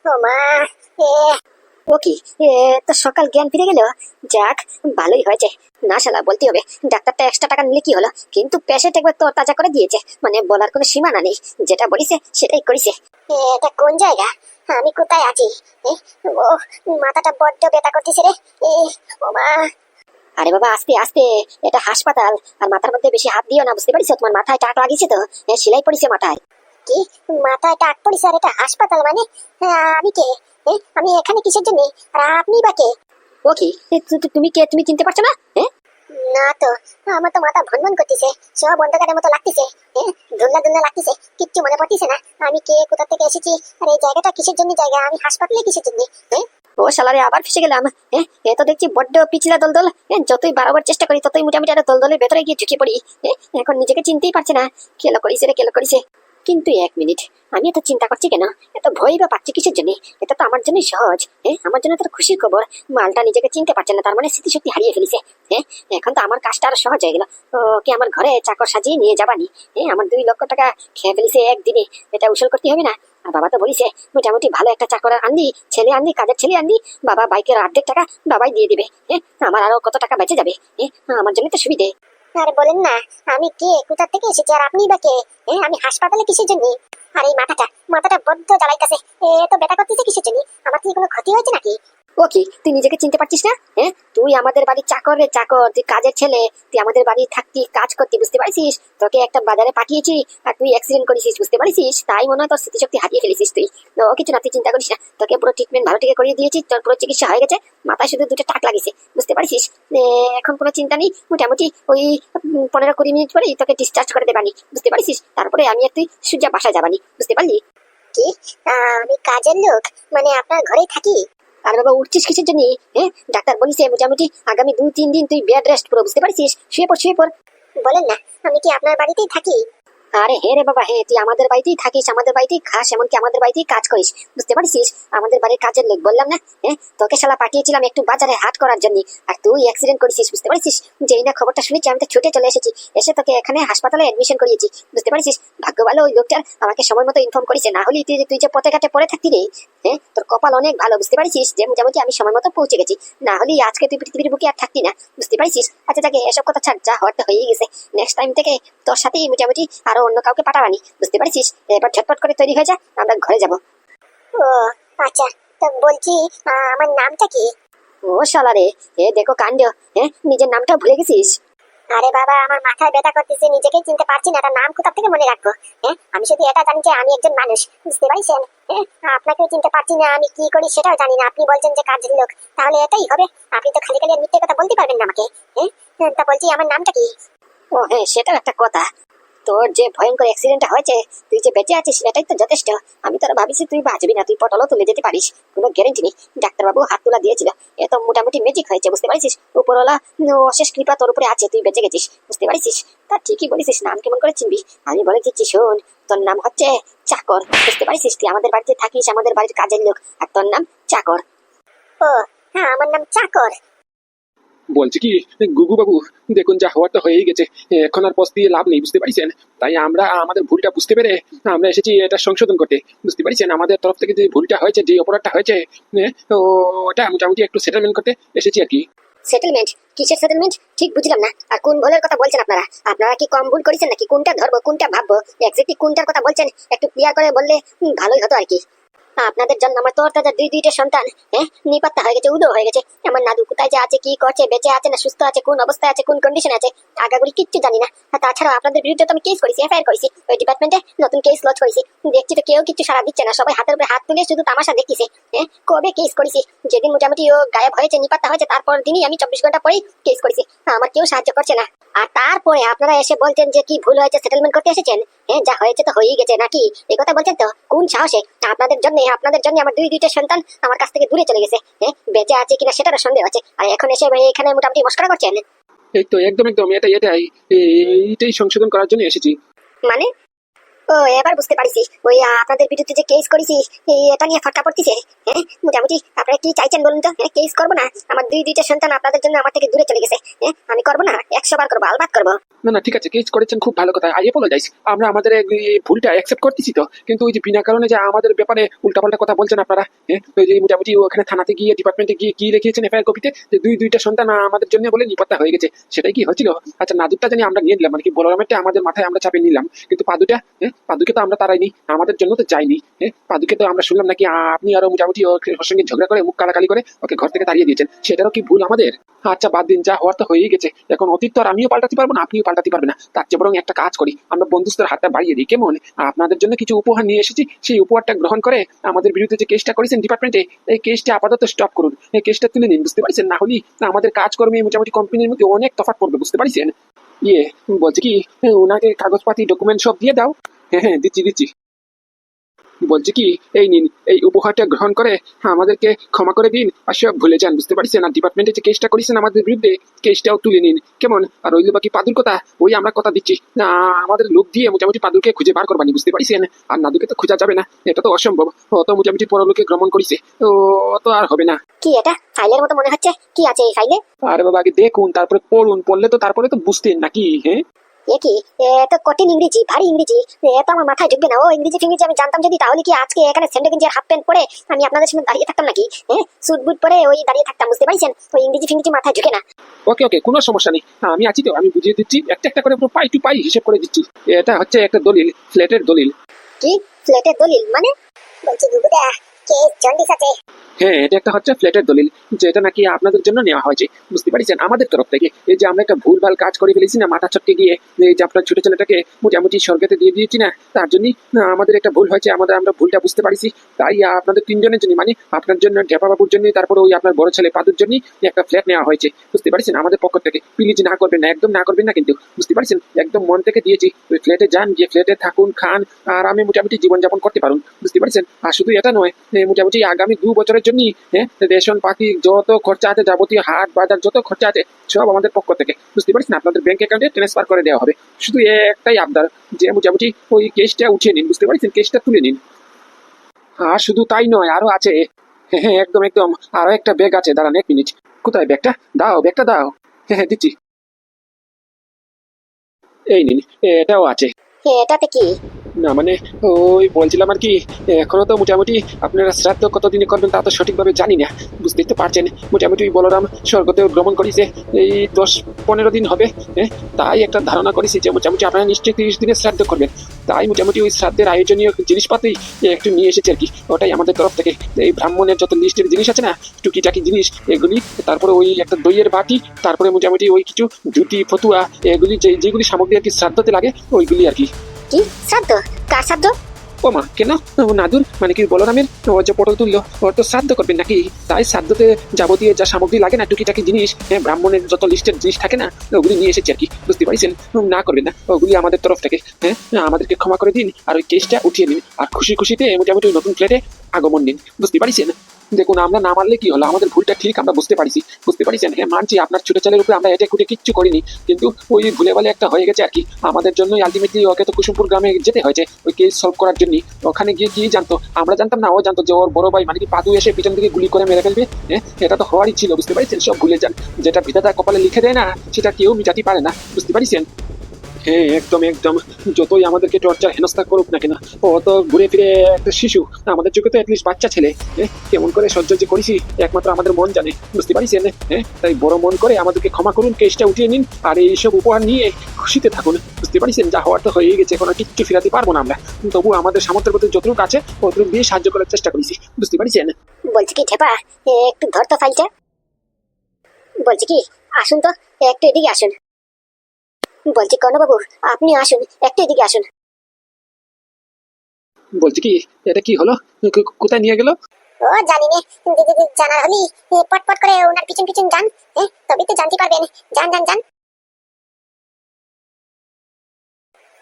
ও মা, এ ও কি, তো সকাল জ্ঞান ফিরে গেল। যাক, ভালোই হয়েছে। না শালা, বলতে হবে। ডাক্তারটা এক্সট্রা টাকা নিলে কি হলো, কিন্তু পেশেন্ট একবার তো তাজা করে দিয়েছে, মানে বলার কোনো সীমানা নেই। যেটা বলিছে সেটাই করেছে। এটা কোন জায়গা, আমি কোথায় আছি? এ, ও, মাথাটা বড্ড ব্যথা করতেছে রে। এ, ও মা। আরে বাবা, আস্তে আস্তে, এটা হাসপাতাল। আর মাথার মধ্যে বেশি হাত দিও না, বুঝতে পারিস? তোমার মাথায় টাক লাগিয়েছে তো, সেলাই পড়েছে মাথায়। কি, মাথায় টাক পড়েছে? আর এটা হাসপাতাল মানে? আমি কে? আমি এখানে কিসের জন্য? আর আপনি বা কে? ও কি, তুমি কে? তুমি চিনতে পারছো না? না তো, আমার তো মাথা ভনভন করতেছে, সব অন্ধকারের মতো লাগতেছে, ধুন্দা ধুন্দা লাগতেছে, কিচ্ছু মনে পড়তেছে না। আমি কে, কোথা থেকে এসেছি, আর এই জায়গাটা কিসের জন্য জায়গা, আমি হাসপাতালে কিসের জন্য? ও শালারে, আবার ফেসে গেলাম। এ তো দেখছি বড্ড পিছলা দলদল। যতই বারবার চেষ্টা করি ততই মোটামুটি একটা দলদলের ভেতরে গিয়ে ঝুঁকে পড়ি। এখন নিজেকে চিনতেই পারছে না। কেলো করিছে রে, কেলো করিছে। কিন্তু এক মিনিট, আমি এত চিন্তা করছি কেন? এত ভয় বা পাচ্ছি কিসের জন্য? এটা তো আমার জন্যই সহজ। আমার জন্য তো খুশির খবর। মালটা নিজেকে চিনতে পারছে না, তার মানে স্মৃতিশক্তি হারিয়ে ফেলেছে। এখন তো আমার কাজটা আরো সহজ হয়ে গেল। ওকে আমার ঘরে চাকর সাজিয়ে নিয়ে যাবানি। আমার 2 লক্ষ টাকা খেয়ে ফেলেছে একদিনে। এটা উসুল করতে হবে না? আর বাবা তো বলিছে মোটামুটি ভালো একটা চাকর আনলি, ছেলে আনলি, কাজের ছেলে আনলি, বাবা বাইকের অর্ধেক টাকা বাবাই দিয়ে দিবে। আমার আরো কত টাকা বেঁচে যাবে। আমার জন্য তো সুবিধে। আরে বলেন না, আমি কে, কোথা থেকে এসেছি, আর আপনি বা কে? আমি হাসপাতালে কিসের জন্য? আর এই মাথাটা বড্ড জ্বালাইতেছে। তো ব্যথা করতেছে কিসের জন্য? আমার কি কোনো ক্ষতি হয়েছে নাকি? ও কি, তুই নিজেকে চিনতে পারছিস না? তুই আমাদের বাড়ির চাকর রে, চাকর। তুই কাজের ছেলে, তুই আমাদের বাড়ি থাকতি, কাজ করতি, বুঝতে পারছিস? তোকে একটা বাজারে পাঠিয়েছি, আর তুই অ্যাক্সিডেন্ট করেছিস, বুঝতে পারছিস? তাই মনে হয় তোর স্মৃতিশক্তি হারিয়ে ফেলেছিস তুই। ও কিছু না, তুই চিন্তা করিস না। তোকে পুরো ট্রিটমেন্ট ভালো থেকে করিয়ে দিয়েছি, তোর পুরো চিকিৎসা হয়ে গেছে। মাথায় শুধু 2টা টাক লাগিয়েছে, বুঝতে পারছিস? এখন কোনো চিন্তা নেই। মোটামুটি ওই 15-20 মিনিট পরেই তোকে ডিসচার্জ করে দেবানি, বুঝতে পারছিস? তারপরে আমি আর তুই সোজা বাসায় যাবানি, বুঝতে পারলি? কি, আমি কাজের লোক, মানে আপনার ঘরেই থাকি? আর বাবা, উঠছিস কিসের জন্য? ডাক্তার বলিছে মোটামুটি আগামী 2-3 দিন তুই বেড রেস্ট পুরো, বুঝতে পারছিস? শুয়ে পড়, শুয়ে পড়। বলেন না, আমি কি আপনার বাড়িতেই থাকি? আরে হে রে বাবা, তুই আমাদের বাড়িতেই থাকিস, আমাদের বাড়িতেই খাস, এমনকি আমাদের বাড়িতেই কাজ করিস, বুঝতে পারছিস? আমাদের বাড়ির কাজের লোক, বললাম না? তোকে শালা পাঠিয়েছিলাম একটু বাজারে হাট করার জন্য, আর তুই অ্যাক্সিডেন্ট করেছিস, বুঝতে পারছিস? যেই না খবরটা শুনেছি আমি তো ছুটে চলে এসেছি, এসে তোকে এখানে হাসপাতালে এডমিশন করিয়েছি, বুঝতে পারছিস? ভাগ্য ভালো ওই লোকটার আমাকে সময় মতো ইনফর্ম করেছে, না হলে তুই যে পথে ঘাটে পড়ে থাকতি রে। তোর কপাল অনেক ভালো, বুঝতে পারছিস? যে মোটামুটি আমি সময় মতো পৌঁছে গেছি, না হলে আজকে তুই পৃথিবীর বুকে আর থাকতি না, বুঝতে পারছিস? আচ্ছা যাকে, এসব কথা ছাড়, যা হওয়ার তো হয়েই গেছে। নেক্সট টাইম থেকে তোর সাথেই মোটামুটি আরো অন্য কাউকে পাঠাবানি, বুঝতে পারছিস? এবার ঝটপট করে তৈরি হয়ে যা, আমরা ঘরে যাব। ও আচ্ছা, তো বলছি, আমার নামটা কি? ও শালা রে, দেখো কাণ্ড, নিজের নামটাও ভুলে গেছিস? আরে বাবা, আমার মাথায় ব্যথা করতেছে, নিজেকেই চিনতে পারছি না, তার নাম কোথা থেকে মনে রাখবো? আমি শুধু এটা জানি যে আমি একজন মানুষ, বুঝতে পারছেন? আপনাকেও চিনতে পারছি না, আমি কি করি সেটাও জানি না। আপনি বলছেন যে কাজের লোক, তাহলে এটাই হবে? আপনি তো খালি খালি আর মিথ্যে কথা বলতে পারবেন না আমাকে। তা বলছি, আমার নামটা কি? ও সেটাও একটা কথা। তোর যে ভয়ঙ্কর অ্যাক্সিডেন্টটা হয়েছে, তুই যে বেঁচে আছিস এটাই তো যথেষ্ট। আমি তো ভাবিছি তুই বাঁচবি না, তুই পটলও তুলে যেতে পারিস, কোনো গ্যারেন্টি নেই। ডাক্তারবাবু হাত তোলা দিয়েছিল, এ তো মোটামুটি ম্যাজিক হয়েছে, বুঝতে পারছিস? উপরওয়ালা অশেষ কৃপা তোর উপরে আছে, তুই বেঁচে গেছিস, বুঝতে পারছিস? তা ঠিকই বলেছিস, নাম কেমন করে চিনবি? আমি বলে দিচ্ছি, শোন, তোর নাম হচ্ছে চাকর, বুঝতে পারছিস? তুই আমাদের বাড়িতে থাকিস, আমাদের বাড়ির কাজের লোক, আর তোর নাম চাকর। ও হ্যাঁ, আমার নাম চাকর। বলছি কি, গুগু বাবু, দেখুন যা হওয়ার তো হয়েই গেছে, এখন আর পস্তিয়ে লাভ নেই, বুঝতে পারছেন? তাই আমরা আমাদের ভুলটা বুঝতে পেরে আমরা এসেছি এটা সংশোধন করতে, বুঝতে পারছেন? আমাদের তরফ থেকে যে ভুলটা হয়েছে, যে অপরাধটা হয়েছে, তো ওটা মোটামুটি একটু সেটেলমেন্ট করতে এসেছি আর কি। সেটেলমেন্ট? কিসের সেটেলমেন্ট? ঠিক বুঝলাম না। আর কোন ভুলের কথা বলছেন আপনারা? আপনারা কি কম ভুল করেছেন নাকি? কোনটা ধরবো, কোনটা ভাববো? এক্স্যাক্টলি কোনটার কথা বলছেন একটু ক্লিয়ার করে বললে ভালোই হতো আর কি। আপনাদের জন্য আমার তোর তাজা 2টা সন্তান নিপাত্তা হয়ে গেছে, উদো হয়ে গেছে। আমার নাদু কোথায় যে আছে, কি করছে, বেঁচে আছে না সুস্থ আছে, কোন অবস্থায় আছে, কোন কন্ডিশনে আছে, আগাগুড়ি কিচ্ছু জানি না। আর তাছাড়া আপনাদের বিরুদ্ধে তো আমি কেস করেছি, এফআইআর করেছি, ওই ডিপার্টমেন্টে নতুন কেস লঞ্চ করেছি। দেখছি তো কেউ কিছু সাড়া দিচ্ছে না, সবাই হাতের উপরে হাত তুলে শুধু তামাশা দেখতেছে। কবে কেস করেছি? যেদিন মোটামুটি ও গায়েব হয়েছে, নিপাত্তা হয়েছে, তারপর দিনই আমি 24 ঘন্টা পরেই কেস করেছি। আমার কেউ সাহায্য করছে না। আর তারপরে আপনারা এসে বলছেন যে কি ভুল হয়েছে, সেটেলমেন্ট করতে এসেছেন। যা হয়েছে তো হয়েই গেছে নাকি, এই কথা বলছেন তো? কোন সাহসে? আপনাদের জন্য আমার 2টা সন্তান আমার কাছ থেকে দূরে চলে গেছে। বেঁচে আছে কিনা সেটারও সন্দেহ আছে, আর এখন এসে এখানে মোটামুটি মস্করা করছেন। এই তো একদম একদম, এটাই সংশোধন করার জন্য এসেছি। মানে? ও ও এবার বুঝতে পারছি, ওই আপনাদের বিরুদ্ধে যে কেস করেছি এটা নিয়ে ফাটকা পড়তিছে। হ্যাঁ, মোটামুটি আপনারা কি চাইছেন বলুন তো? হ্যাঁ, কেস করবো না? আমার দুইটা সন্তান আপনাদের জন্য আমার থেকে দূরে চলে গেছে। হ্যাঁ, আমি করবো না? 100 বার করবো, আলবাত করবো। না না ঠিক আছে, কেস করেছেন খুব ভালো কথা, আই অ্যাপোলোজাইজ। আমরা আমাদের এই ভুলটা অ্যাকসেপ্ট করতেছি তো, কিন্তু ওই যে বিনা কারণে যে আমাদের ব্যাপারে উল্টাপাল্টা কথা বলছেন আপনারা। হ্যাঁ, ওই যে মোটামুটি ওখানে থানাতে গিয়ে ডিপার্টমেন্টে গিয়ে কি লিখিয়েছেন এফআইআর কপিতে, যে দুইটা সন্তান আমাদের জন্য বলে নিপাত্তা হয়ে গেছে, সেটাই কি হয়েছিল? আচ্ছা, নাদুরটা জানি আমরা নিয়ে নিলাম, মানে কি বলরামেরটা আমাদের মাথায় আমরা চাপিয়ে নিলাম, কিন্তু পাদুটা, হ্যাঁ পাদুকে তো আমরা তারাইনি, আমাদের জন্য তো যাইনি। হ্যাঁ, পাদুকে তো আমরা শুনলাম নাকি আপনি আরো মোটামুটি ওর সঙ্গে ঝগড়া করে মুখ কালাকালি করে ওকে ঘর থেকে তাড়িয়ে দিয়েছেন, সেটারও কি ভুল আমাদের? আচ্ছা বাদ দিন, যা হওয়ার তো হয়েই গেছে, এখন অতীত তো আর আমিও পাল্টাতে পারবো না, আপনিও পাল্টাতে পারবেন না। তার চেয়ে বরং একটা কাজ করি, আমরা বন্ধুত্বের হাতটা বাড়িয়ে দিই, কেমন? আপনাদের জন্য কিছু উপহার নিয়ে এসেছি, সেই উপহারটা গ্রহণ করে আমাদের বিরুদ্ধে যে কেসটা করেছেন ডিপার্টমেন্টে, এই কেসটা আপাতত স্টপ করুন, এই কেসটা তুলে নিন, বুঝতে পারছেন? না হলে আমাদের কাজকর্মে মোটামুটি কোম্পানির মধ্যে অনেক তফাৎ পড়বে, বুঝতে পারছেন? ইয়ে, বলছি কি, ওনাকে কাগজপাতি ডকুমেন্ট সব দিয়ে দাও। হ্যাঁ হ্যাঁ, দিচ্ছি দিচ্ছি। বলছি কি, এই নিন, এই উপহারটা গ্রহণ করে আমাদেরকে ক্ষমা করে দিন, আর সব ভুলে যান, বুঝতে পারছেন? আর ডিপার্টমেন্টে যে কেসটা করেছেন আমাদের বিরুদ্ধে, কেসটাও তুলে নিন, কেমন? আর ওই বাকি পাদুর কথা, ওই আমরা কথা দিচ্ছি না, আমাদের লোক দিয়ে মোটামুটি পাদুকে খুঁজে বার করবানি, বুঝতে পারছেন? আর নাদুকে তো খোঁজা যাবে না, এটা তো অসম্ভব, ও তো মোটামুটি পরলোকে ভ্রমণ করেছে, ও তো আর হবে না। কি এটা ফাইলের মতো মনে হচ্ছে? কি আছে এই ফাইলে? আরে বাবা, আগে দেখুন তারপরে পড়ুন, পড়লে তো তারপরে তো বুঝতেন নাকি? হ্যাঁ, এ কি, এত কঠিন ইংরেজি, ভারী ইংরেজি, এত আমার মাথায় ঢুকবে না। ও ইংরেজি ফিংরেজি আমি জানতাম যদি, তাহলে কি আজকে এখানে স্যান্ডো গেঞ্জি আর হাফ প্যান্ট পরে আমি আপনাদের সামনে দাঁড়িয়ে থাকতাম নাকি? হ্যাঁ, স্যুট বুট পরে ওই দাঁড়িয়ে থাকতাম, বুঝতে পারছেন? ওই ইংরেজি ফিংরেজি মাথায় ঢুকে না। ওকে ওকে, কোনো সমস্যা নেই, আমি আছি তো, আমি বুঝিয়ে দিচ্ছি, একটা একটা করে পুরো পাই টু পাই হিসেব করে দিচ্ছি। এটা হচ্ছে একটা দলিল, ফ্ল্যাটের দলিল। কি ফ্ল্যাটের দলিল মানে? বলছি গুগুদা, কেস জন্ডিস আছে। হ্যাঁ, এটা একটা হচ্ছে ফ্ল্যাটের দলিল, যেটা নাকি আপনাদের জন্য নেওয়া হয়েছে, বুঝতে পারছেন? আমাদের তরফ থেকে এই যে আমরা একটা ভুলভাল কাজ করে ফেলেছি না মাথা চটকে গিয়ে, এই যে আপনার ছোট ছেলেটাকে মোটামুটি স্বর্গেতে দিয়ে দিয়েছি না, তার জন্যই আমাদের একটা ভুল হয়েছে, আমরা ভুলটা বুঝতে পারছি। তাই আপনাদের তিনজনের জন্য, মানে আপনার জন্য, ঢেপা বাবুর জন্য, তারপরে ওই আপনার বড় ছেলে পাদুর জন্য একটা ফ্ল্যাট নেওয়া হয়েছে, বুঝতে পারছেন? আমাদের পক্ষ থেকে প্লিজ না করবেন না, একদম না করবেন না কিন্তু, বুঝতে পারছেন? একদম মন থেকে দিয়েছি, ওই ফ্ল্যাটে যান, গিয়ে ফ্ল্যাটে থাকুন, খান, আর আমি মোটামুটি জীবনযাপন করতে পারুন, বুঝতে পারছেন? আর শুধু এটা নয়, মোটামুটি আগামী 2 বছরের জন্য, হ্যাঁ, রেশন পাতি যত খরচা আছে, যাবতীয় হাট বাজার যত খরচা আছে, সব আমাদের পক্ষ থেকে, বুঝতে পারছেন? আপনাদের ব্যাংক অ্যাকাউন্টে ট্রান্সফার করে দেওয়া হবে। শুধু একটাই আবদার, যে মোটামুটি ওই কেসটা উঠিয়ে নিন, বুঝতে পারছেন? কেসটা তুলে নিন। আর শুধু তাই নয়, আরো আছে। হ্যাঁ হ্যাঁ, একদম একদম, আরো একটা ব্যাগ আছে, দাঁড়ান 1 মিনিট। কোথায় ব্যাগটা? দাও, ব্যাগটা দাও। হ্যাঁ হ্যাঁ, দিচ্ছি, এই নিন, এটাও আছে। এটাতে কি? না মানে, ওই বলছিলাম আর কি, এখনো তো মোটামুটি আপনারা শ্রাদ্ধ কতদিনে করবেন তা তো সঠিকভাবে জানি না, বুঝতেই তো পারছেন। মোটামুটি ওই বলরাম স্বর্গতেও ভ্রমণ করেছে, এই 10-15 দিন হবে। হ্যাঁ, তাই একটা ধারণা করেছি যে মোটামুটি আপনারা নিশ্চয়ই 30 দিনের শ্রাদ্ধ করবেন, তাই মোটামুটি ওই শ্রাদ্ধের আয়োজনীয় জিনিসপাতি একটু নিয়ে এসেছি আর কি, ওটাই আমাদের তরফ থেকে। এই ব্রাহ্মণের যত লিস্টের জিনিস আছে না, টুকিটাকি জিনিস এগুলি, তারপরে ওই একটা দইয়ের বাটি, তারপরে মোটামুটি ওই কিছু জুটি ফতুয়া, এগুলি যেগুলি সামগ্রী আর কি শ্রাদ্ধতে লাগে, ওইগুলি আর কি। কি শ্রাদ্ধ? কার শ্রাদ্ধ? ও মা, কেন? ও নাদুর, মানে কি বলরামের, ও যে পটল তুললো, ওর তো শ্রাদ্ধ করবেন নাকি, তাই শ্রাদ্ধতে যাবতীয় যা সামগ্রী লাগে না, টুকিটাকি জিনিস, হ্যাঁ, ব্রাহ্মণের যত লিস্টের জিনিস থাকে না, ওগুলি নিয়ে এসেছি আর কি, বুঝতে পারছেন? না করবেন না, ওগুলি আমাদের তরফ থেকে। হ্যাঁ, আমাদেরকে ক্ষমা করে দিন, আর ওই কেসটা উঠিয়ে নিন, আর খুশি খুশিতে মোটামুটি ওই নতুন ফ্ল্যাটে আগমন নিন, বুঝতে পারছেন? দেখুন, আমরা না মানলে কি হলো, আমাদের ভুলটা ঠিক আমরা বুঝতে পারছি, বুঝতে পারছেন? হ্যাঁ মানছি, আপনার ছোট ছেলের উপরে আমরা এটা কুটে কিচ্ছু করিনি, কিন্তু ওই ভুলে বলে একটা হয়ে গেছে আর কি, আমাদের জন্যই আলটিমেটলি ওকে তো কুসুমপুর গ্রামে যেতে হয়েছে ওই কেস সলভ করার জন্য। ওখানে গিয়ে কি জানতো, আমরা জানতাম না, ও জানতো যে ওর বড় ভাই মানে কি পাদু এসে পিছন থেকে গুলি করে মেরে ফেলবে। হ্যাঁ, এটা তো হওয়ারই ছিল, বুঝতে পারছেন? সব ভুলে যান, যেটা বিধাতা কপালে লিখে দেয় না, সেটা কেউ মিটাতে পারে না, বুঝতে পারছেন? হ্যাঁ, একদম একদম, যতই আমাদেরকে টর্চার হেনস্থা করুক না কেন, ও তো ঘুরে ফিরে একটা শিশু, আমাদের চোখে তো অ্যাটলিস্ট বাচ্চা ছেলে। হ্যাঁ, কেমন করে সহ্য যে করেছি একমাত্র আমাদের মন জানে, বুঝতে পারছেন? হ্যাঁ, তাই বড় মন করে আমাদেরকে ক্ষমা করুন, কেসটা উঠিয়ে নিন, আর এইসব উপহার নিয়ে খুশিতে থাকুন, বুঝতে পারছেন? যা হওয়ার তো হয়েই গেছে, এখন আর কিচ্ছু ফিরাতে পারবো না আমরা, তবু আমাদের সামর্থ্যের মধ্যে যতটুকু আছে ততটুকু দিয়ে সাহায্য করার চেষ্টা করেছি, বুঝতে পারছেন? বলছি কি ঠেপা, একটু ধর তো ফাইলটা। বলছি কি, আসুন তো, একটু এদিকে আসুন। বলছি কর্ণবাবু, আপনি আসুন, একটু এদিকে আসুন। বলছি কি, এটা কি হলো? কোথায় নিয়ে গেল? ও জানি নে, জানার হলি পটপট করে ওনার পিছন পিছন যান, তবেই তো জানতে পারবেন। যান যান যান।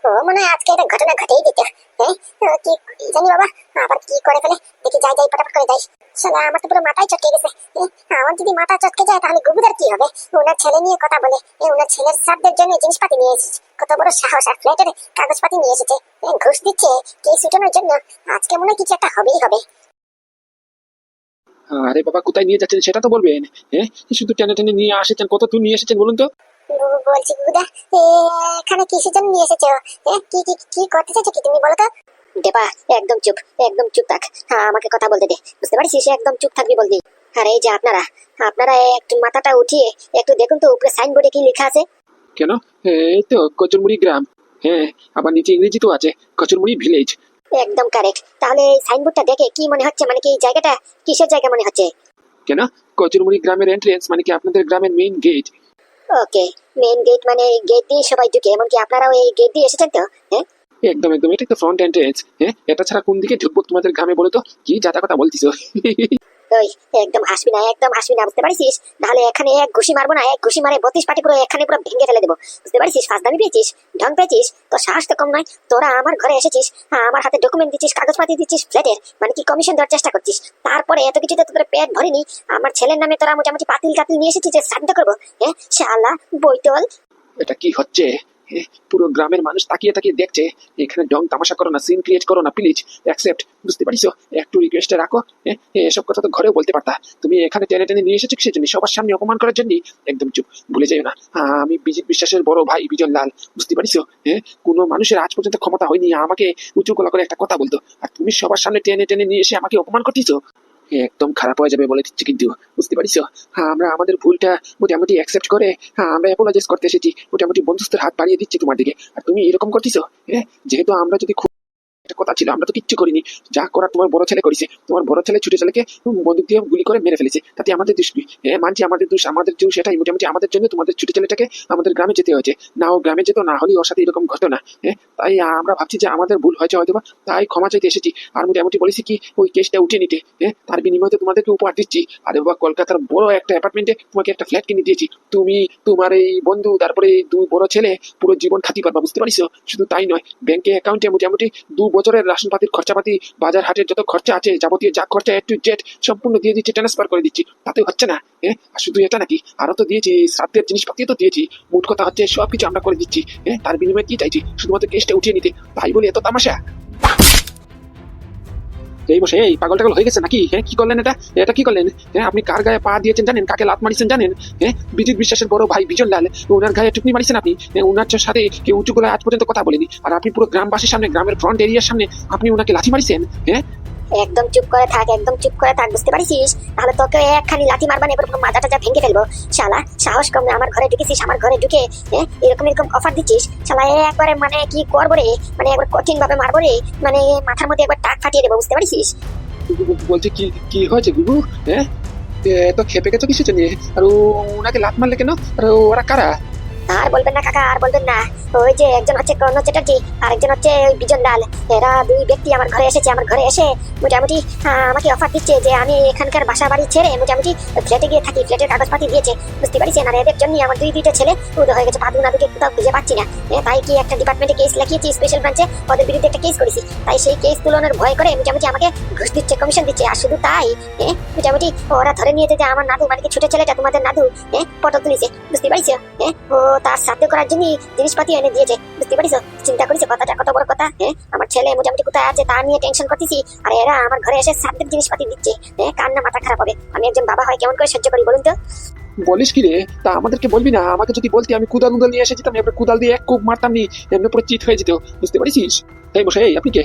ও মনে হয় আজকে একটা ঘটনা ঘটেই দিত। হ্যাঁ, কি জানি বাবা, আবার কি করে ফেলে। দেখি যাই যাই ফটাফট করে যাই। শালা আমার তো পুরো মাথায় চটকে গেছে। আমার যদি মাথা চটকে যায় তাহলে গুবুদার কি হবে? ওনার ছেলে নিয়ে কথা বলে, ওনার ছেলের সাথের জন্য জিনিসপাতি নিয়ে এসেছে। কত বড় সাহস, আর ফ্ল্যাটের কাগজপাতি নিয়ে এসেছে। ঘুষ দিচ্ছে কেস উঠানোর জন্য। আজকে মনে হয় কিছু একটা হবেই হবে। আরে বাবা, কোথায় নিয়ে যাচ্ছেন সেটা তো বলবেন। হ্যাঁ, শুধু টেনে টেনে নিয়ে আসেছেন, কত দূর নিয়ে এসেছেন বলুন তো। বলছি গুবুদা, এখানে কিসের জন্য নিয়ে এসেছো? কি কি কি করতে চাইছো কি তুমি বলো তো? দেবা, একদম চুপ, একদম চুপ থাক। হ্যাঁ, আমাকে কথা বলতে দে, বুঝতে পারছিস? একদম চুপ থাকবি বলবি। আর এই যে আপনারা আপনারা একটু মাথাটা উঠিয়ে একটু দেখুন তো উপরে সাইনবোর্ডে কি লেখা আছে। কেন? এই তো কচুরমুড়ি গ্রাম। হ্যাঁ, আবার নিচে ইংরেজি তো আছে, কচুরমুড়ি ভিলেজ। একদম কারেক্ট। তাহলে এই সাইনবোর্ডটা দেখে কি মনে হচ্ছে, মানে কি এই জায়গাটা কিসের জায়গা মনে হচ্ছে? কেন? কচুরমুড়ি গ্রামের এন্ট্রেন্স, মানে কি আপনাদের গ্রামের মেইন গেট। ওকে, মেইন গেট, মানে এই গেট দিয়ে সবাই ঢুকে, এমনকি আপনারাও এই গেট দিয়ে এসেছেন তো? হ্যাঁ, একদম একদম, এটাই তো ফ্রন্ট এন্ট্রেন্স। হ্যাঁ, এটা ছাড়া কোন দিকে ঢুকবো তোমাদের গ্রামে বলো তো? কি যাতা কথা বলতিস? ওই একদম হাসবি না, একদম হাসবি না, বুঝতে পারছিস? তাহলে এখানে এক ঘুষি মারবো না, এক ঘুষি মারে 32 পাটি পুরো এখানে পুরো ভেঙে ফেলে দেবো, বুঝতে পারছিস? ফাঁসদামি পেয়েছিস, ঢং পেয়েছিস, তো সাহস তো কম নয়। তোরা আমার ঘরে এসেছিস, আমার হাতে ডকুমেন্ট দিচ্ছিস, কাগজপাতি দিচ্ছিস ফ্ল্যাটের, মানে কি কমিশন দেওয়ার চেষ্টা করছিস। তারপরে এত কিছুতে তোদের পেট ভরেনি, আমার ছেলের নামে তোরা মোটামুটি পাতিল কাতিল নিয়ে এসেছিস যে শ্রাদ্ধ করবো। হ্যাঁ শালা বৈতল। এটা কি হচ্ছে? পুরো গ্রামের মানুষ তাকিয়ে তাকিয়ে দেখছে। এখানে ডং তামাশা করো না, সিন ক্রিয়েট করো না, প্লিজ অ্যাকসেপ্ট। বুঝতে পারিস? একটু রিকোয়েস্টে রাখো। এসব কথা তো ঘরেও বলতে পারতা। তুমি এখানে টেনে টেনে নিয়ে এসেছো কিসের জন্য? সবার সামনে অপমান করার জন্য। একদম চুপ, ভুলে যাই না। আমি বিজিত বিশ্বাসের বড় ভাই বিজন লাল। বুঝতে পারিস? কোনো মানুষের আজ পর্যন্ত ক্ষমতা হয়নি আমাকে উঁচু গলা করে একটা কথা বলতো, আর তুমি সবার সামনে টেনে টেনে নিয়ে এসে আমাকে অপমান করতেছো। একদম খারাপ হয়ে যাবে বলে দিচ্ছি কিন্তু। বুঝতে পারিস? আমরা আমাদের ভুলটা মোটামুটি অ্যাকসেপ্ট করে আমরা অ্যাপোলজাইজ করতে এসেছি, মোটামুটি বন্ধুত্বের হাত বাড়িয়ে দিচ্ছি তোমার দিকে, আর তুমি এরকম করতেছো। যেহেতু আমরা যদি খুব একটা কথা ছিল, আমরা তো কিচ্ছু করিনি। যা করার তোমার বড় ছেলে করেছে। তোমার বড় ছেলে ছোট ছেলেকে বন্দুক দিয়ে গুলি করে মেরে ফেলেছে, তাতে আমাদের দোষ কি? মানছি আমাদের দোষ, আমাদের দোষ এটাই। মোটামুটি আমাদের জন্য তোমাদের ছোট ছেলেটাকে আমাদের গ্রামে যেতে হয়েছে। না ও গ্রামে যেত, না হলে ওর সাথে এরকম ঘটনা। তাই আমরা ভাবছি যে আমাদের ভুল হয়েছে হয়তো বা, তাই ক্ষমা চাইতে এসেছি। আর মোটামুটি বলেছি কি ওই কেসটা উঠিয়ে নিতে। তার বিনিময়ে তো তোমাদেরকে উপহার দিচ্ছি। আরে বাবা, কলকাতার বড় একটা অ্যাপার্টমেন্টে তোমাকে একটা ফ্ল্যাট কিনে দিয়েছি। তুমি, তোমার এই বন্ধু, তারপরে এই দুই বড় ছেলে পুরো জীবন খাতি পারবা। বুঝতে পারিস? শুধু তাই নয়, ব্যাংকে অ্যাকাউন্টে মোটামুটি 2 বছরের রাশন পাতির খরচাপাতি, বাজার হাটের যত খরচা আছে, যাবতীয় যা খরচা A to Z সম্পূর্ণ দিয়ে দিচ্ছি, ট্রান্সফার করে দিচ্ছি। তাতে হচ্ছে না? আর শুধু এটা নাকি, আরো তো দিয়েছি, শ্রাদ্ধের জিনিসপাতি তো দিয়েছি। মোট কথা হচ্ছে সবকিছু আমরা করে দিচ্ছি। তার বিনিময়ে কি চাইছি? শুধুমাত্র কেসটা উঠিয়ে নিতে। তাই বলে এত তামাশা? এই বসে এই পাগল টাগল হয়ে গেছে নাকি? কি করলেন এটা? এটা কি করলেন? আপনি কার গায়ে পা দিয়েছেন জানেন? কাকে লাত মারিছেন জানেন? বিজিত বিশ্বাসের বড় ভাই বিজন লাল, ওনার গায়ে টুকনি মারিছেন আপনি। ওনার সাথে কেউ উঁচু গলায় আজ পর্যন্ত কথা বলেনি, আর আপনি পুরো গ্রামবাসীর সামনে, গ্রামের ফ্রন্ট এরিয়ার সামনে আপনি ওনাকে লাথি মারিছেন। একদম চুপ করে থাক, একদম চুপ করে থাক, বুঝতে পারিস? তাহলে তোকে একখানি লাথি মারবান, এবার পুরো মাথাটা যা ভেঙে ফেলবো। শালা সাহস কম না, আমার ঘরে ঢুকেছিস, আমার ঘরে ঢুকে এরকম এরকম অফার দিচ্ছিস। শালা একবারে মানে কি করবো রে, মানে একবার কঠিন ভাবে মারবো রে, মানে মাথার মধ্যে একবার টাক ফাটিয়ে দেবো, বুঝতে পারিস? বলছে কি কি হয়েছে গুগু? তো খেপে গেছো কিছু জন্য? আর ওনাকে লাত মারলে কেন? আর ওরা কারা? আর বলবেন না কাকা, আর বলবেন না। ওই যে একজন হচ্ছে কর্ণ চ্যাটার্জি, আর একজন হচ্ছে ওই বিজন লাল। এরা দুই ব্যক্তি আমার ঘরে এসেছে, আমার ঘরে এসে মোটামুটি আমাকে অফার দিচ্ছে যে আমি এখানকার বাসা বাড়ি ছেড়ে মোটামুটি ফ্ল্যাটে গিয়ে থাকি, ফ্ল্যাটের কাগজপাতি দিয়েছে, বুঝতে পারছেন? আর এদের জন্য আমার দুইটা ছেলে উদয় হয়ে গেছে, পাদু নাদুকে কোথাও খুঁজে পাচ্ছি না। তাই কি একটা ডিপার্টমেন্টে কেস লাগিয়েছি, স্পেশাল ব্রাঞ্চে ওদের বিরুদ্ধে একটা কেস করেছি। তাই সেই কেস তুলনার ভয় করে মোটামুটি আমাকে ঘুষ দিচ্ছে, কমিশন দিচ্ছে। আর শুধু তাই মোটামুটি ওরা ধরে নিয়েছে যে আমার নাদু, মানে কি ছোট ছেলেটা তোমাদের নাদু, ফটো তুলেছে, বুঝতে পারছো? ও তার সাথে করার জন্য জিনিসপাতি এনে দিয়েছে, বুঝতে পারিস? চিন্তা করিস কথাটা কত বড় কথা? আমার ছেলে মোটামুটি কোথায় আছে তা নিয়ে টেনশন করতেছি, আর এরা আমার ঘরে এসে সাথের জিনিসপাতি দিচ্ছে। কার না মাথা খারাপ হবে? আমি একজন বাবা হয় কেমন করে সহ্য করি বলুন তো? বলিস কি রে? তা আমাদেরকে বলবি না? আমাকে যদি বলতি আমি কুদাল মুদাল নিয়ে এসে যেতাম, এবার কুদাল দিয়ে এক কুপ মারতাম নি, এমনি পুরো চিট হয়ে যেত। বুঝতে পারিস? এই বসে এই আপনি কে?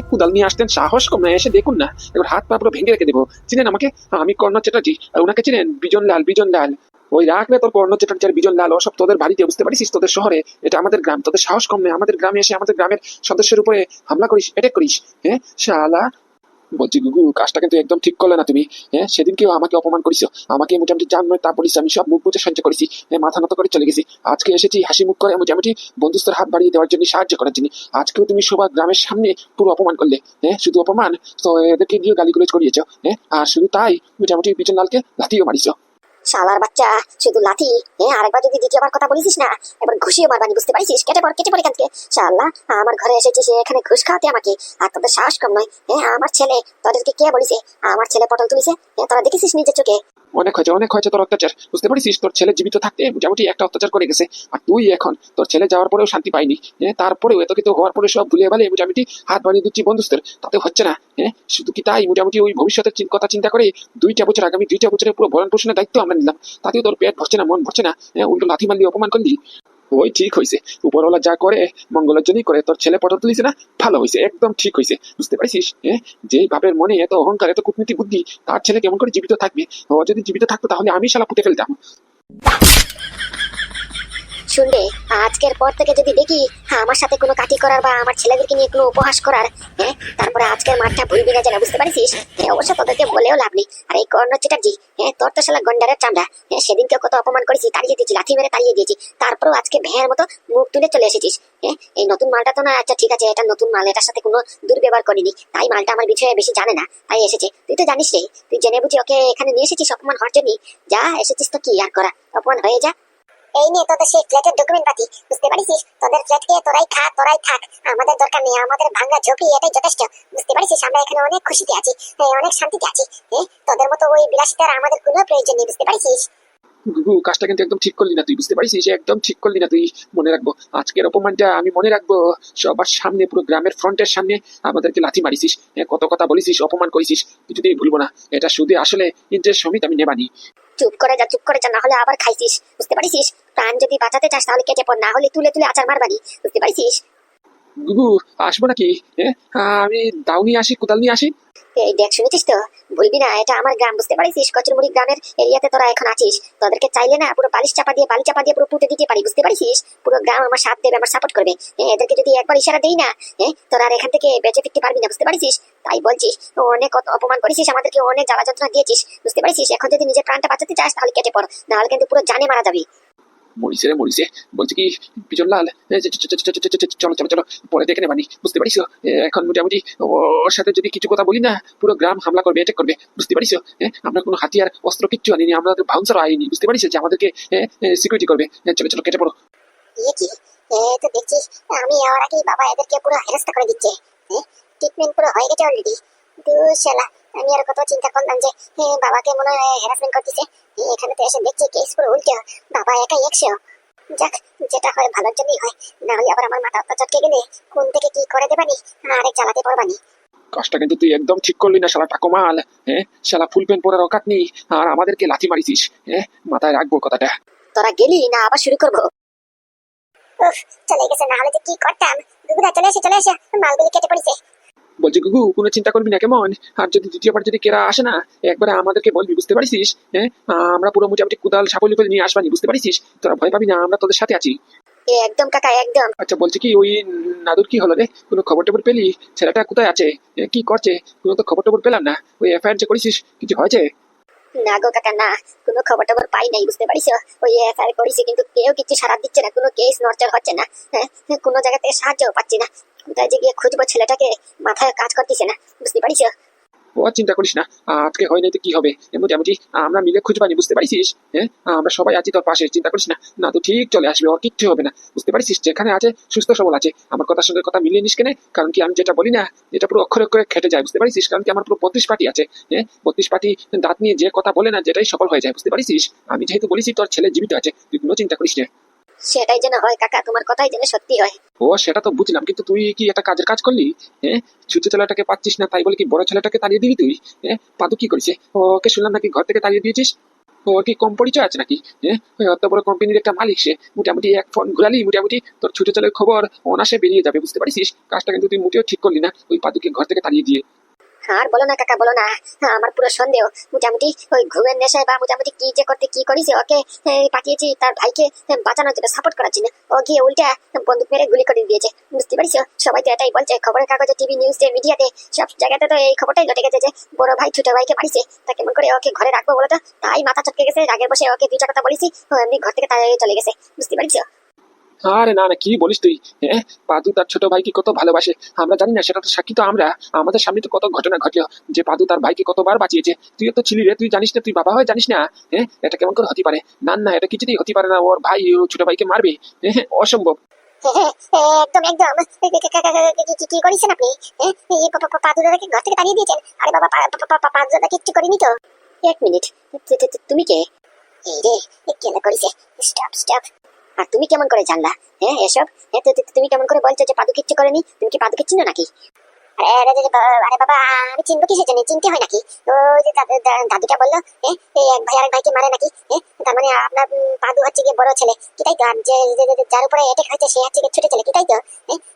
কুদাল নিয়ে আসতেন, সাহস কম না? এসে দেখুন না, এবার হাত পা পুরো ভেঙে রেখে দেবো। চিনেন আমাকে? আমি কর্ণ চ্যাটার্জি, আর ওনাকে চিনেন? বিজন লাল, বিজন লাল। ওই রাখলে তোর কর্ণ চ্যাটার্জি আর বিজন লাল ওসব তোদের বাড়িতে, বুঝতে পারিস? তোদের শহরে, এটা আমাদের গ্রাম। তোদের সাহস কম নয় আমাদের গ্রামে এসে আমাদের গ্রামের সদস্যের উপরে হামলা করিস, অ্যাটাক করিস। শালা। বলছি গুগু, কাজটা কিন্তু একদম ঠিক করলে না তুমি। সেদিনকেও আমাকে অপমান করিস, আমাকে মোটামুটি জান নয় তা বলিস। আমি সব মুখ বুঝে সহ্য করেছি, মাথা নত করে চলে গেছি। আজকে এসেছি হাসি মুখ করে মোটামুটি বন্ধুত্বের হাত বাড়িয়ে দেওয়ার জন্য, সাহায্য করার জন্য। আজকেও তুমি সবার গ্রামের সামনে পুরো অপমান করলে। শুধু অপমান তো, এদেরকে গিয়ে গালিগুলোজ করিয়েছ। আর শুধু তাই, মোটামুটি বিজন লালকে লাথিও মারিস। শালার বাচ্চা, শুধু লাথি। আরেকবার যদি দ্বিতীয়বার কথা বলিস না, এবার ঘুষিয়ে মারবানি, বুঝতে পারিস? কেটে পড়, কেটে পড় এখান থেকে। শালা, আমার ঘরে এসেছিস এখানে ঘুষ খাওয়াতে আমাকে, আর তোদের সাহস কম নয়। আমার ছেলে, তোদেরকে কে বলিছে আমার ছেলে পটল তুলিছে? তোরা দেখেছিস নিজের চোখে? অনেক হয়েছে তোর অত্যাচার, বুঝতে পারিস? তোর ছেলে জীবিত থাকতে মোটামুটি একটা অত্যাচার করে গেছে, আর তুই এখন তোর ছেলে যাওয়ার পরেও শান্তি পাইনি। তারপরেও এত কিছু হওয়ার পরে সব ভুলে ভালে মোটামুটি হাত বাড়িয়ে দিচ্ছি বন্ধুত্বের, তাতে হচ্ছে না। শুধু কি তাই, মোটামুটি ওই ভবিষ্যতের কথা চিন্তা করে 2টা বছর, আগামী 2টা বছরের পুরো ভরণ পোষণের দায়িত্ব আমরা নিলাম, তাতেও তোর পেট ভরছে না, মন ভরছে না। উল্টো লাথি মারলি, অপমান করলি। ওই ঠিক হয়েছে, উপরওয়ালা যা করে মঙ্গলের জন্যই করে। তোর ছেলে পটল তুলিছে না, ভালো হয়েছে, একদম ঠিক হয়েছে, বুঝতে পারছিস? যেই বাপের মনে এত অহংকার, এত কূটনীতি বুদ্ধি, তার ছেলে কেমন করে জীবিত থাকবে? ও যদি জীবিত থাকতো তাহলে আমি শালা পুঁতে ফেলতাম। শুনবে, আজকের পর থেকে যদি দেখি আমার সাথে কোনো কাটি করার বা আমার ছেলেদেরকে নিয়ে কোনো উপহাস করার, তারপরে আজকের মাঠটা ভুলবি না যেন, বুঝতে পারিস? অবশ্য তোদেরকে বলেও লাভ নেই। আর এই কর্ণ চ্যাটার্জি, তোর তো শালা গন্ডারের চামড়া। সেদিনকে কত অপমান করেছি, তাড়িয়ে দিয়েছি, লাথি মেরে তাড়িয়ে দিয়েছি, তারপরেও আজকে ভেড়ার মতো মুখ তুলে চলে এসেছিস। এই নতুন মালটা তো না, আচ্ছা ঠিক আছে, এটা নতুন মাল, এটার সাথে কোনো দুর্ব্যবহার করিনি, তাই মালটা আমার বিষয়ে বেশি জানে না, তাই এসেছে। তুই তো জানিস রে, তুই জেনে বুঝি ওকে এখানে নিয়ে এসেছিস অপমান হওয়ার জন্য। যা এসেছিস তো কি আর করা, অপমান হয়ে যা। এই নিয়ে তোদের সেই ফ্ল্যাটের ডকুমেন্ট পাতি, বুঝতে পারিস? তোদের ফ্ল্যাটকে তোরাই থাক, আমাদের দরকার নেই, আমাদের ভাঙা ঝোপি এটাই যথেষ্ট, বুঝতে পারিস? আমরা এখানে অনেক খুশিতে আছি, অনেক শান্তিতে আছি। তোদের মতো ওই বিলাসিতার আমাদের কোনো প্রয়োজন নেই, বুঝতে পারিস? গুগু, কাজটা কিন্তু একদম ঠিক করলি না তুই, বুঝতে পারিস? একদম ঠিক করলি না তুই। মনে রাখবো আজকের অপমানটা, আমি মনে রাখবো। সবার সামনে, পুরো গ্রামের ফ্রন্টের সামনে আমাদেরকে লাথি মারিছিস, কত কথা বলিছিস, অপমান করেছিস, কিছুতেই ভুলবো না। এটা শুধু আসলে ইন্টারেস্ট সমিত আমি নেবানি। চুপ করে যা, না হলে আবার খাইছিস, বুঝতে পারিস? প্রাণ যদি বাঁচাতে চাস তাহলে কেটে পড়, না হলে তুলে তুলে আচার মারবানি, বুঝতে পারিস? গুগু, আসবো নাকি? আমি দাও নিয়ে আসি, কোদাল নিয়ে আসি। এই দেখ, শুনেছিস তো? ভুলবি না, এটা আমার গ্রাম, বুঝতে পারিস? কচুরমুড়ি গ্রামের এরিয়াতে তোরা এখন আছিস। তোদেরকে চাইলে না পুরো বালি চাপা দিয়ে পুরো পুঁতে দিতে পারি, বুঝতে পারিস? পুরো গ্রাম আমার সাথ দেবে, আমার সাপোর্ট করবে। এদেরকে যদি একবার ইশারা দেই না, তোরা আর এখান থেকে বেঁচে ফিরতে পারবি না, বুঝতে পারিস? তাই বলছিস, অনেক অপমান করেছিস আমাদেরকে, অনেক জ্বালা যন্ত্রণা দিয়েছিস, বুঝতে পারিস? এখন যদি নিজের প্রাণটা বাঁচাতে চাস তাহলে কেটে পড়, না হলে কিন্তু পুরো জানে মারা যাবি। মরিছে বলছি কি, পিছন লাল, চলো চলো চলো, পরে দেখে নেবানি, বুঝতে পারিস? এখন মোটামুটি ওর সাথে যদি কিছু কথা বলি না, পুরো গ্রাম হামলা করবে, অ্যাটাক করবে, বুঝতে পারিস? আমরা কোনো হাতিয়ার অস্ত্র কিচ্ছু আনিনি, আমরা বাউন্সারও আইনি, বুঝতে পারিস? যে আমাদেরকে সিকিউরিটি করবে। চলো চলো, কেটে পড়ো। কি তো দেখছিস, আমি আর আগে বাবা এদেরকে পুরো হেরাস্তা করে দিচ্ছে। ট্রিটমেন্ট পুরো হয়ে গেছে অলরেডি। শালা, আমি আর কত চিন্তা করলাম যে বাবাকে মনে হয় হ্যারাসমেন্ট করতেছে, এখানে তো এসে দেখছি কেস পুরো উল্টো, বাবা একাই 100। যাক, যেটা হয় ভালোর জন্যই হয়, না হলে আবার আমার মাথা চটকে গেলে কোন থেকে কি করে দেবানি, আরেক জ্বালাতে পারবানি। কাজটা কিন্তু তুই একদম ঠিক করলি না, শালা টাকমাল। শালা ফুল প্যান্ট পরার অকাত নেই, আর আমাদেরকে লাথি মারিছিস। মাথায় রাখবো কথাটা। তোরা গেলি না, আবার শুরু করবো? উফ, চলে গেছে, না হলে যে কি করতাম। দুগুদা চলে এসে মালগুলি কেটে পড়েছে। বলছি গুগু, কোনো চিন্তা করবি না কেমন? আর যদি দ্বিতীয়বার যদি কেরা আসে না, একবারে আমাদেরকে বলবি, বুঝতে পারিস? আমরা পুরো মোটামুটি কুদাল সাপলি ফেলে নিয়ে আসবানি, বুঝতে পারিস? তোরা ভয় পাবি না, আমরা তোদের সাথে আছি। একদম কাকা, একদম। আচ্ছা, বলছি কি, ওই নাদুর কি হলো রে? কোনো খবর টবর পেলি? ছেলেটা কোথায় আছে, কি করছে? কোনো তো খবর টবর পেলাম না। ওই এফআইআর যে করেছিস, কিছু হয়েছে? না গো কাকা, না, কোনো খবর টবর পাই নাই, বুঝতে পারিস? ওই এফআইআর করেছি, কিন্তু কেউ কিছু সাড়া দিচ্ছে না, কোনো কেস নড়চড় হচ্ছে না। কোনো জায়গা থেকে সাহায্যও পাচ্ছি না। কোথায় যে গিয়ে খুঁজবো ছেলেটাকে, মাথায় কাজ করতেছে না, বুঝতে পারিস? ও চিন্তা করিস না, আজকে হয় নাই তো কি হবে, মোটামুটি আমরা মিলে খুঁজবানি, বুঝতে পারিস? আমরা সবাই আছি তোর পাশে, চিন্তা করিস না। না তো ঠিক চলে আসবে, ওর কিচ্ছু হবে না, বুঝতে পারিস? যেখানে আছে সুস্থ সবল আছে। আমার কথার সঙ্গে কথা মিলিয়ে নিস কেনে, কারণ কি আমি যেটা বলি না, এটা পুরো অক্ষরে অক্ষরে খেটে যায়, বুঝতে পারিস? কারণ কি আমার পুরো 32 পার্টি আছে। 32 পার্টি দাঁত নিয়ে যে কথা বলে না, যেটাই সফল হয়ে যায়, বুঝতে পারিস? আমি যেহেতু বলেছি তোর ছেলে জীবিত আছে, তুই কোনো চিন্তা করিস না। সেটাই যেন হয় কাকা, তোমার কথাই যেন সত্যি হয়। ও সেটা তো বুঝলাম, কিন্তু তুই কি একটা কাজের কাজ করলি? ছোট ছেলেটাকে পাচ্ছিস না, তাই বলে কি বড় ছেলেটাকে তাড়িয়ে দিবি তুই? পাদু কি করেছে? ওকে শুনলাম নাকি ঘর থেকে তাড়িয়ে দিয়েছিস। ওর কি কম পরিচয় আছে নাকি? ওই অত বড় কোম্পানির একটা মালিক সে, মোটামুটি এক ফোন ঘুরালি মোটামুটি তোর ছোট ছেলের খবর অনাসে বেরিয়ে যাবে, বুঝতে পারিস? কাজটা কিন্তু তুই মোটেও ঠিক করলি না, ওই পাদুকে ঘর থেকে তাড়িয়ে দিয়ে। আর বলো না কাকা, বলো না। আমার পুরো সন্দেহ, মোটামুটি ওই ঘুমের নেশায় বা মোটামুটি কি যে করতে কি করিস ওকে পাঠিয়েছি তার ভাইকে বাঁচানোর জন্য, সাপোর্ট করার জন্য। ও গিয়ে উল্টা বন্দুক মেরে গুলি করে দিয়েছে, বুঝতে পারিস? সবাই তো এটাই বলছে, খবরের কাগজে, টিভি নিউজে, মিডিয়াতে, সব জায়গাতে তো এই খবরটাই ঘটে গেছে যে বড় ভাই ছোট ভাইকে মারিছে। তা কেমন করে ওকে ঘরে রাখবো বলো তো? তাই মাথা চটকে গেছে, রাগের বসে ওকে দুইটা কথা বলেছি, ও এমনি ঘর থেকে তাড়িয়ে চলে গেছে, বুঝতে পারিস? আরে না না, কি বলিস তুই? হ্যাঁ, পাদু তার ছোট ভাইকে কত ভালোবাসে আমরা জানি না? সেটা তো সাক্ষী তো আমরা। আমাদের সামনে তো কত ঘটনা ঘটলো যে পাদু তার ভাইকে কতবার বাঁচিয়েছে। তুইও তো ছিলি রে, তুই জানিস না? তুই বাবা হয়ে জানিস না? হ্যাঁ, এটা কেমন করে হতে পারে? না না, এটা কিছুতেই হতে পারে না, ওর ভাই ওর ছোট ভাইকে মারবে। হ্যাঁ, অসম্ভব। একদম একদম কি করেছেন আপনি? পাদু দাদাকে ঘর থেকে তাড়িয়ে দিয়েছেন? আরে বাবা, পাদু দাদা কিচ্ছু করিনি তো। এক মিনিট, তুমি কে? এই রে, কেন করেছে? Stop stop. আর তুমি কেমন করে জানলা? হ্যাঁ এসব? তুমি কেমন করে বলছো যে পাদু কিচ্ছু করেনি? তুমি কি পাদুকে চিনো নাকি? আরে বাবা, আমি চিনবো কিসের জন্য? চিনতে হয় নাকি? ওই যে দাদুটা বললো এই এক ভাই আরেক ভাইকে মারে নাকি। তার মানে আপনার পাদু হচ্ছে গিয়ে বড় ছেলে, কি তাই তো? আর যার উপরে অ্যাটাক হয়েছে সে হচ্ছে গিয়ে ছোট ছেলে, কি তাই তো?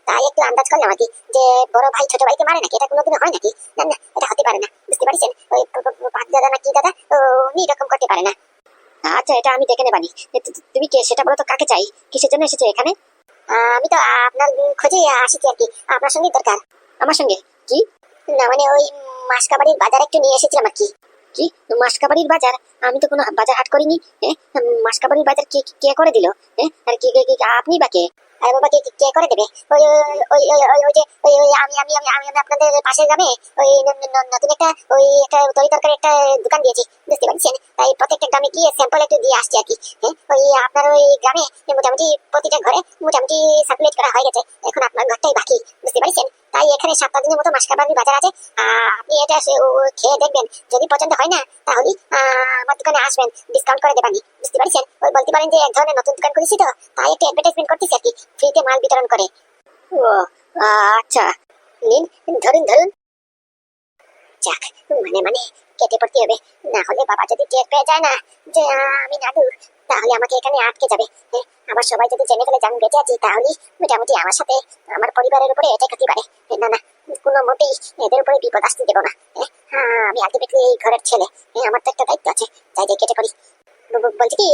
তাই একটু আন্দাজ করলাম আর কি, যে বড় ভাই ছোট ভাইকে মারে নাকি। এটা কোনোদিনও হয় নাকি? না না, এটা হতে পারে না, বুঝতে পারছেন? ওই পাদু দাদা না কি দাদা, উনি এরকম করতে পারে না। আচ্ছা, এটা আমি দেখে নেবানি। তুমি কে সেটা বলো তো, কাকে চাই? কিসের জন্য এসেছো এখানে? আমি তো আপনার খোঁজে আসিছি আর কি, আপনার সঙ্গে দরকার। আমার সঙ্গে? কি? না মানে ওই মাসকাবাড়ির বাজার একটু নিয়ে এসেছিলাম আর কি। কি মাসকাবাড়ির বাজার? আমি তো কোনো বাজার হাট করিনি। মাসকাবাড়ির বাজার কে কে করে দিল? আর আপনি বা কে? আরে বাবা, কে কে করে দেবে? ওই ওই ওই ওই ওই যে আমি আপনাদের পাশের গ্রামে ওই নতুন একটা ওই একটা তরি তরকারি একটা দোকান দিয়েছি, বুঝতে পারছেন? তাই প্রত্যেকটা গ্রামে গিয়ে স্যাম্পল একটু দিয়ে আসছি আর কি। ওই আপনার ওই গ্রামে মোটামুটি প্রতিটা ঘরে মোটামুটি সার্কুলেট করা হয়ে গেছে, এখন আপনার ঘরটাই বাকি, বুঝতে পারছেন? তাই এখানে 7 দিনের মতো মাসকাবাড়ির বাজার আছে। আপনি এটা খেয়ে দেখবেন, যদি পছন্দ হয় না তাহলে আমার দোকানে আসবেন, ডিসকাউন্ট করে দেবানি, বুঝতে পারছেন? ওই বলতে পারেন যে এক ধরনের নতুন দোকান করেছি তো, তাই একটু অ্যাডভার্টাইজমেন্ট করতেছি আর কি, ফ্রিতে মাল বিতরণ করে। ও আচ্ছা, নিন, ধরুন ধরুন। যাক, মানে কেটে পড়তে হবে, না হলে বাবা যদি টের পেয়ে যায় না যে আমি নাদু, তাহলে আমাকে এখানে আটকে যাবে। আবার সবাই যদি জেনে ফেলে জান বেঁচে আছি, তাহলে মোটামুটি আমার সাথে আমার পরিবারের উপরে এটা হতে পারে। না না, কোনো মতেই এদের উপরে বিপদ আসতে দেবো না। আমি আলটিমেটলি এই ঘরের ছেলে, আমার তো একটা দায়িত্ব আছে। যাই যাই কেটে পড়ি। বলছি কি,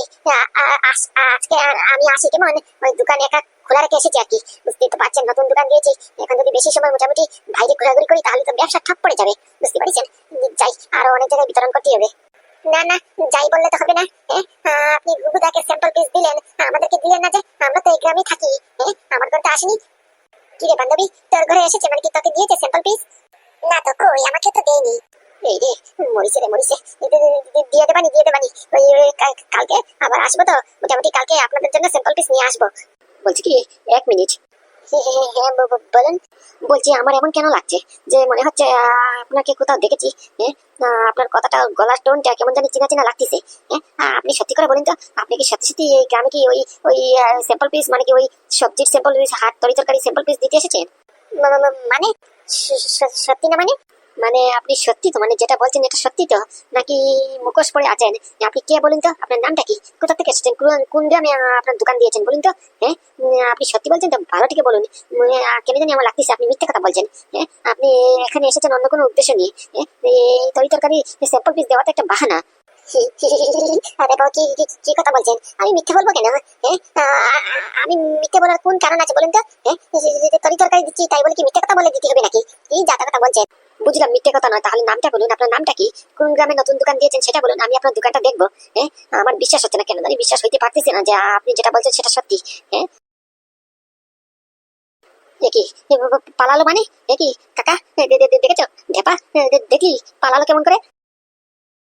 আজকে আমি আসি কেমন? ওই দোকান একা খোলা রেখে এসেছি আর কি, বুঝতেই তো পারছেন, নতুন দোকান দিয়েছি। এখন যদি বেশি সময় মোটামুটি বাইরে ঘোরাঘুরি করি তাহলে তো ব্যবসা ঠপ পড়ে যাবে, বুঝতে পারছেন? যাই, আরো অনেক জায়গায় বিতরণ করতে হবে। না না, যাই বললে তো হবে না। আপনি গুগুদাকে স্যাম্পল পিস দিলেন, আমাদেরকে দিলেন না যে? আমরা তো এই গ্রামে থাকি। আমার ঘরটা আসেনি। কি রে বান্ধবী, তোর ঘরে এসেছে মানে কি তোকে দিয়েছে স্যাম্পল পিস? না তো, কই আমাকে তো দেয়নি। এই রে, মরিছে রে মরিছে। দিয়ে দেবানি দিয়ে দেবানি। কালকে আবার আসবো তো, মোটামুটি কালকে আপনাদের জন্য স্যাম্পল পিস নিয়ে আসবো। বলছি কি, এক মিনিট। হ্যাঁ বলেন। বলছি আমার এমন কেন লাগছে যে মনে হচ্ছে আপনাকে কোথাও দেখেছি। হ্যাঁ, আপনার কথাটা, গলার টোনটা কেমন জানি চেনা চেনা লাগতেছে। আপনি সত্যি করে বলেন তো, আপনি কি সত্যি সত্যি এই গ্রামে কি ওই ওই স্যাম্পল পিস মানে কি ওই সবজির স্যাম্পল পিস, হাট তরি তরকারি স্যাম্পল পিস দিতে এসেছেন? মানে সত্যি না? মানে আপনি সত্যি তো, মানে যেটা বলছেন এটা সত্যি তো, নাকি মুখোশ পরে আছেন? আপনি কে বলুন তো, আপনার নামটা কি, কোথা থেকে এসেছেন, কোন গ্রামে আপনার দোকান দিয়েছেন বলুন তো? আপনি সত্যি বলছেন তো, ভালো থেকে বলুন। কেন জানি আমার লাগতেছে আপনি মিথ্যে কথা বলছেন। আপনি এখানে এসেছেন অন্য কোনো উদ্দেশ্য নিয়ে। এই তরি তরকারি স্যাম্পল পিস দেওয়া তো একটা বাহানা। আরে বাবা, কি কি কি কথা বলছেন? আমি মিথ্যে বলবো কেন? আমি মিথ্যে বলার কোন কারণ আছে বলুন তো? তরি তরকারি দিচ্ছি তাই বলে কি মিথ্যে কথা বলে দিতে হবে নাকি? কি যাতা কথা বলছেন? বুঝলাম মিথ্যে কথা নয়, তাহলে নামটা বলুন, আপনার নামটা কি? কোন গ্রামে নতুন দোকান দিয়েছেন সেটা বলুন, আমি আপনার দোকানটা দেখবো। আমার বিশ্বাস হচ্ছে না, কেন জানি বিশ্বাস হইতে পারতেছি না যে আপনি যেটা বলছেন সেটা সত্যি। হ্যাঁ, কি পালালো মানে? কি কাকা, দেখেছো ঢেপা? দেখি পালালো কেমন করে?